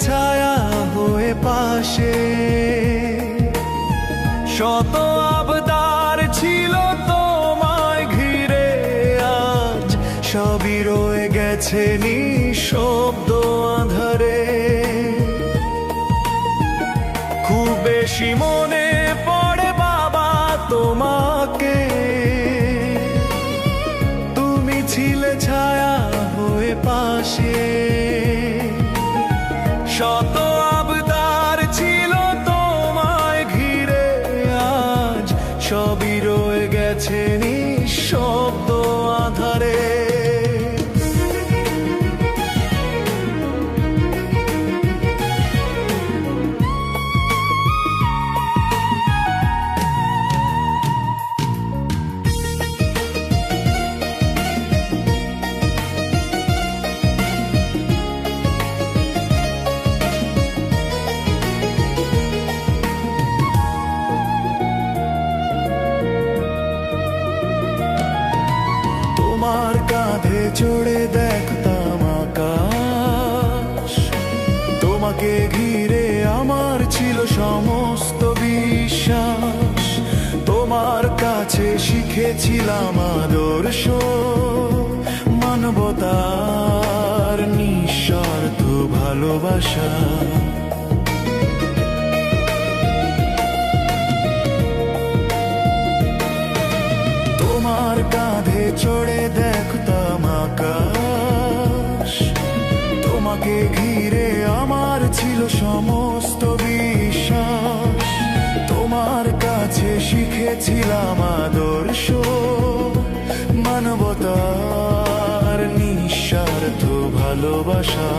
ছায়া হয়ে পাশে। শত আবদার ছিল তোমায় ঘিরে, আজ সবই রয়ে গেছে নিঃশব্দ আঁধারে। খুব বেশি মনে পড়ে বাবা তোমাকে, তুমি ছিলে ছায়া হয়ে পাশে। শত আবদার ছিল তোমায় ঘিরে, আজ সবই রয়ে গেছে নিঃশব্দ আঁধারে। তোমার কাঁধে চড়ে দেখতাম আকাশ, তোমাকে ঘিরে আমার ছিল সমস্ত বিশ্বাস। তোমার কাছে শিখেছিলাম আদর্শ, মানবতার নিঃস্বার্থ ভালোবাসা। তোমার কাঁধে চড়ে দেখতাম আকাশ, তোমাকে ঘিরে আমার ছিল সমস্ত বিশ্বাস। তোমার কাছে শিখেছিলাম আদর্শ, মানবতার নিঃস্বার্থ ভালোবাসা।